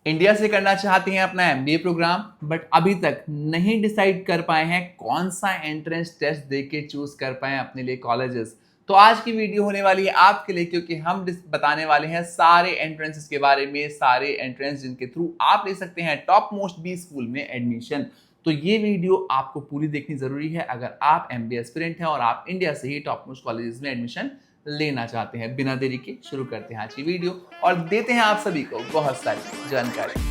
India से करना चाहते हैं अपना एमबीए प्रोग्राम बट अभी तक नहीं डिसाइड कर पाए हैं कौन सा एंट्रेंस टेस्ट दे के चूज कर पाए अपने लिए कॉलेजेस। तो आज की वीडियो होने वाली है आपके लिए, क्योंकि हम बताने वाले हैं सारे एंट्रेंसेस के बारे में, सारे एंट्रेंस जिनके थ्रू आप ले सकते हैं टॉप मोस्ट बी स्कूल में एडमिशन। तो ये वीडियो आपको पूरी देखनी जरूरी है अगर आप एमबीए एस्पिरेंट हैं और आप इंडिया से ही टॉप मोस्ट कॉलेजेस में एडमिशन लेना चाहते हैं। बिना देरी के शुरू करते हैं आज की वीडियो और देते हैं आप सभी को बहुत सारी जानकारी।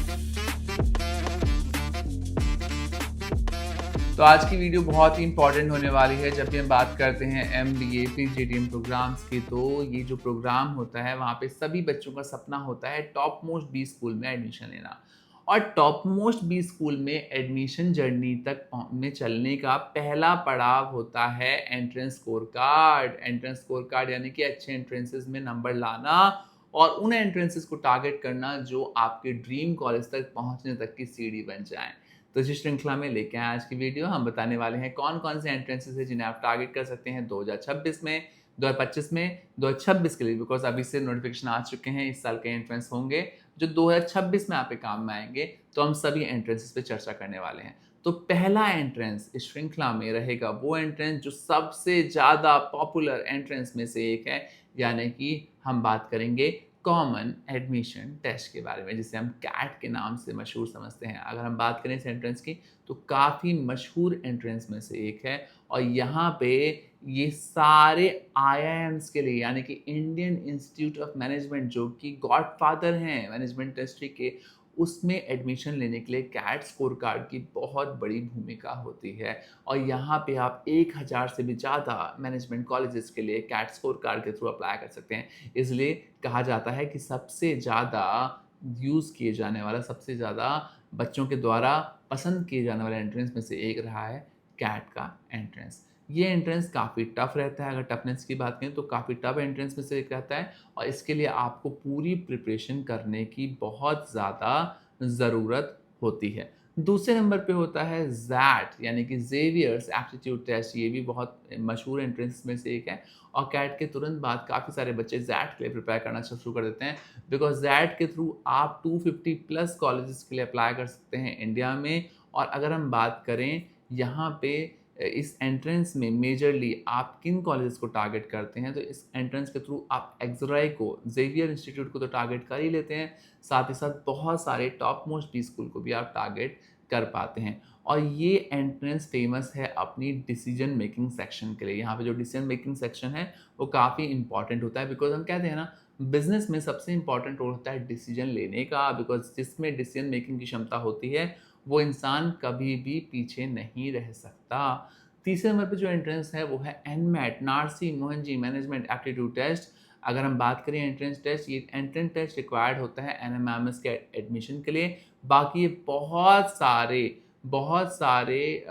तो आज की वीडियो बहुत ही इंपॉर्टेंट होने वाली है। जब भी हम बात करते हैं एमबीए पीजीडीएम प्रोग्राम्स की, तो ये जो प्रोग्राम होता है वहाँ पे सभी बच्चों का सपना होता है टॉप मोस्ट बी स्कूल में एडमिशन लेना। और टॉप मोस्ट बी स्कूल में एडमिशन जर्नी तक में चलने का पहला पड़ाव होता है entrance score card. Entrance score card यानी कि अच्छे एंट्रेंसेस में नंबर लाना और उन एंट्रेंसेस को टारगेट करना जो आपके ड्रीम कॉलेज तक पहुंचने तक की सीढ़ी बन जाए। तो इसी श्रृंखला में लेके आए आज की वीडियो। हम बताने वाले हैं कौन कौन से एंट्रेंसेस है जिन्हें आप टारगेट कर सकते हैं 2026 में, 2025 में, 2026 के लिए, बिकॉज अभी से नोटिफिकेशन आ चुके हैं। इस साल के एंट्रेंस होंगे जो 2026 में आपके काम में आएंगे। तो हम सभी एंट्रेंसेस पे चर्चा करने वाले हैं। तो पहला एंट्रेंस इस श्रृंखला में रहेगा वो एंट्रेंस जो सबसे ज़्यादा पॉपुलर एंट्रेंस में से एक है, यानी कि हम बात करेंगे कॉमन एडमिशन टेस्ट के बारे में, जिसे हम कैट के नाम से मशहूर समझते हैं। अगर हम बात करें इस एंट्रेंस की तो काफ़ी मशहूर एंट्रेंस में से एक है और यहाँ पे ये सारे आईआईएम्स के लिए, यानी कि इंडियन इंस्टीट्यूट ऑफ मैनेजमेंट जो कि गॉडफादर हैं मैनेजमेंट इंडस्ट्री के, उसमें एडमिशन लेने के लिए कैट स्कोर कार्ड की बहुत बड़ी भूमिका होती है। और यहाँ पे आप 1000 से भी ज़्यादा मैनेजमेंट कॉलेजेस के लिए कैट स्कोर कार्ड के थ्रू अप्लाई कर सकते हैं। इसलिए कहा जाता है कि सबसे ज़्यादा यूज़ किए जाने वाला, सबसे ज़्यादा बच्चों के द्वारा पसंद किए जाने वाले एंट्रेंस में से एक रहा है कैट का एंट्रेंस। ये एंट्रेंस काफ़ी टफ रहता है। अगर टफनेस की बात करें तो काफ़ी टफ एंट्रेंस में से एक रहता है और इसके लिए आपको पूरी प्रिपरेशन करने की बहुत ज़्यादा ज़रूरत होती है। दूसरे नंबर पे होता है जैट, यानी कि ज़ेवियर्स एप्टीट्यूड टेस्ट। ये भी बहुत मशहूर एंट्रेंस में से एक है और कैट के तुरंत बाद काफ़ी सारे बच्चे जैट के लिए प्रिपेयर करना शुरू कर देते हैं, बिकॉज जैट के थ्रू आप 250 प्लस कॉलेजेस के लिए अप्लाई कर सकते हैं इंडिया में। और अगर हम बात करें यहाँ पे इस एंट्रेंस में मेजरली आप किन कॉलेजेस को टारगेट करते हैं, तो इस एंट्रेंस के थ्रू आप एक्सराई को, जेवियर इंस्टीट्यूट को तो टारगेट कर ही लेते हैं, साथ ही साथ बहुत सारे टॉप मोस्ट बी स्कूल को भी आप टारगेट कर पाते हैं। और ये एंट्रेंस फेमस है अपनी डिसीजन मेकिंग सेक्शन के लिए। यहाँ पे जो डिसीजन मेकिंग सेक्शन है वो काफ़ी इंपॉर्टेंट होता है, बिकॉज हम कहते हैं ना बिजनेस में सबसे इंपॉर्टेंट रोल होता है डिसीजन लेने का, बिकॉज जिसमें डिसीजन मेकिंग की क्षमता होती है वो इंसान कभी भी पीछे नहीं रह सकता। तीसरे नंबर पे जो एंट्रेंस है वो है NMAT, Narsee Monjee management aptitude test. अगर हम बात करें एंट्रेंस टेस्ट, ये एंट्रेंस टेस्ट रिक्वायर्ड होता है एनएमएमएस के एडमिशन के लिए। बाकी ये बहुत सारे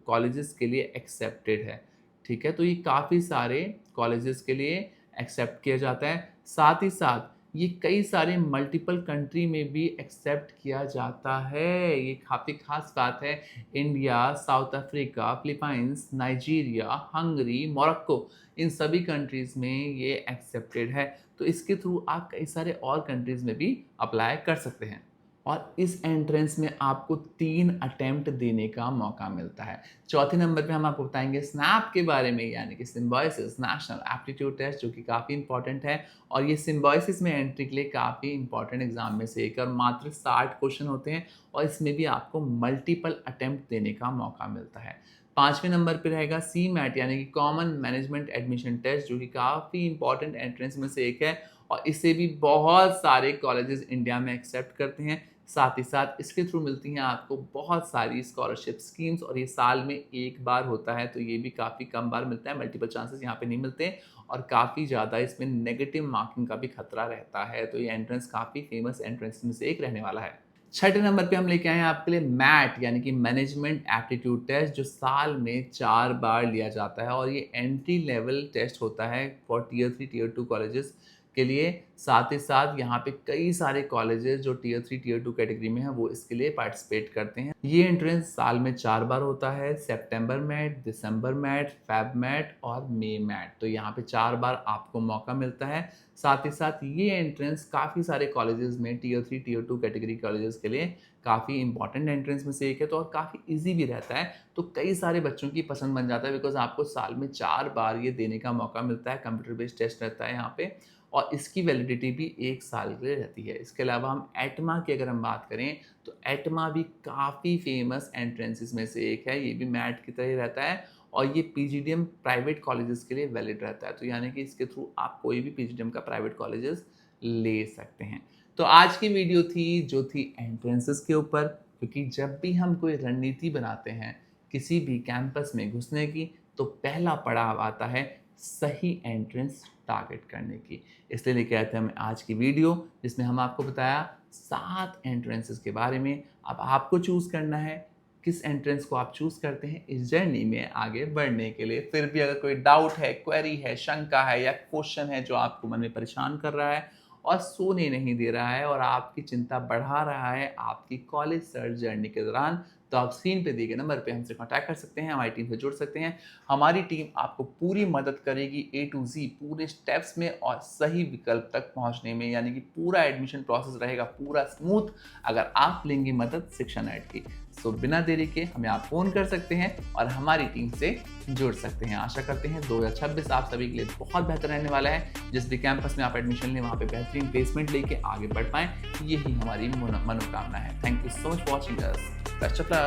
कॉलेजेस के लिए एक्सेप्टेड है। ठीक है, तो ये काफ़ी सारे कॉलेजेस के लिए एक्सेप्ट किया जाता है। साथ ही साथ ये कई सारे मल्टीपल कंट्री में भी एक्सेप्ट किया जाता है। ये काफ़ी खास बात है। India, South Africa, Philippines, Nigeria, Hungary, Morocco, इन सभी कंट्रीज़ में ये एक्सेप्टेड है। तो इसके थ्रू आप कई सारे और कंट्रीज़ में भी अप्लाई कर सकते हैं। और इस एंट्रेंस में आपको 3 अटेम्प्ट देने का मौका मिलता है। चौथे नंबर पे हम आपको बताएंगे स्नैप के बारे में, यानी कि सिम्बायोसिस नेशनल एप्टीट्यूड टेस्ट, जो कि काफ़ी इंपॉर्टेंट है। और ये सिम्बायोसिस में एंट्री के लिए काफ़ी इंपॉर्टेंट एग्जाम में से एक, और मात्र 60 क्वेश्चन होते हैं और इसमें भी आपको मल्टीपल अटेम्प्ट देने का मौका मिलता है। पाँचवें नंबर पे रहेगा सी मैट, यानी कि कॉमन मैनेजमेंट एडमिशन टेस्ट, जो कि काफ़ी इंपॉर्टेंट एंट्रेंस में से एक है और इसे भी बहुत सारे कॉलेजेस इंडिया में एक्सेप्ट करते हैं। साथ ही साथ इसके थ्रू मिलती हैं आपको बहुत सारी स्कॉलरशिप स्कीम्स और ये साल में एक बार होता है, तो ये भी काफ़ी कम बार मिलता है। मल्टीपल चांसेस यहाँ पे नहीं मिलते और काफ़ी ज़्यादा इसमें नेगेटिव मार्किंग का भी खतरा रहता है। तो ये एंट्रेंस काफ़ी फेमस एंट्रेंस में से एक रहने वाला है। छठे नंबर पे हम लेके आए हैं आपके लिए मैट, यानी कि मैनेजमेंट एप्टीट्यूड टेस्ट, जो साल में 4 बार लिया जाता है और ये एंट्री लेवल टेस्ट होता है फॉर टीयर 3 टीयर 2 कॉलेजेस, के लिए। साथ ही साथ यहाँ पे कई सारे कॉलेजेस जो टियर 3 टियर 2 कैटेगरी में हैं वो इसके लिए पार्टिसिपेट करते हैं। ये एंट्रेंस साल में 4 बार होता है, सितंबर मैट, दिसंबर मैट, फेब मैट और मई मैट। तो यहाँ पे 4 बार आपको मौका मिलता है। साथ ही साथ ये एंट्रेंस काफ़ी सारे कॉलेजेस में टियर 3 टियर 2 कैटेगरी कॉलेजेस के लिए काफ़ी इंपॉर्टेंट एंट्रेंस में से एक है, तो और काफ़ी ईजी भी रहता है। तो कई सारे बच्चों की पसंद बन जाता है, बिकॉज आपको साल में 4 बार ये देने का मौका मिलता है। कंप्यूटर बेस्ड टेस्ट रहता है यहाँ पे, और इसकी वैलिडिटी भी 1 साल के लिए रहती है। इसके अलावा हम एटमा की अगर हम बात करें तो एटमा भी काफ़ी फेमस एंट्रेंसेस में से एक है। ये भी मैट की तरह ही रहता है, और ये पीजीडीएम प्राइवेट कॉलेजेस के लिए वैलिड रहता है। तो यानी कि इसके थ्रू आप कोई भी पीजीडीएम का प्राइवेट कॉलेजेस ले सकते हैं। तो आज की वीडियो थी जो थी एंट्रेंसेस के ऊपर, क्योंकि जब भी हम कोई रणनीति बनाते हैं किसी भी कैंपस में घुसने की, तो पहला पड़ाव आता है सही एंट्रेंस टारगेट करने की। इसलिए लेके आए थे हम आज की वीडियो, जिसमें हम आपको बताया 7 एंट्रेंसेस के बारे में। अब आपको चूज़ करना है किस एंट्रेंस को आप चूज़ करते हैं इस जर्नी में आगे बढ़ने के लिए। फिर भी अगर कोई डाउट है, क्वेरी है, शंका है या क्वेश्चन है जो आपको मन में परेशान कर रहा है और सोने नहीं दे रहा है और आपकी चिंता बढ़ा रहा है आपकी कॉलेज सर्च जर्नी के दौरान, तो आप स्क्रीन पे दिए गए नंबर पे हमसे कांटेक्ट कर सकते हैं, हमारी टीम से जुड़ सकते हैं। हमारी टीम आपको पूरी मदद करेगी A to Z पूरे स्टेप्स में और सही विकल्प तक पहुंचने में, यानी कि पूरा एडमिशन प्रोसेस रहेगा पूरा स्मूथ अगर आप लेंगे मदद शिक्षा नेट की। सो बिना देरी के हमें आप फ़ोन कर सकते हैं और हमारी टीम से जुड़ सकते हैं। आशा करते हैं 2026 आप सभी के लिए बहुत बेहतर रहने वाला है। जिस भी कैंपस में आप एडमिशन लें वहाँ पे बेहतरीन प्लेसमेंट लेके आगे बढ़ पाएँ, यही हमारी मनोकामना है। Thank you so much for watching us. Best of luck.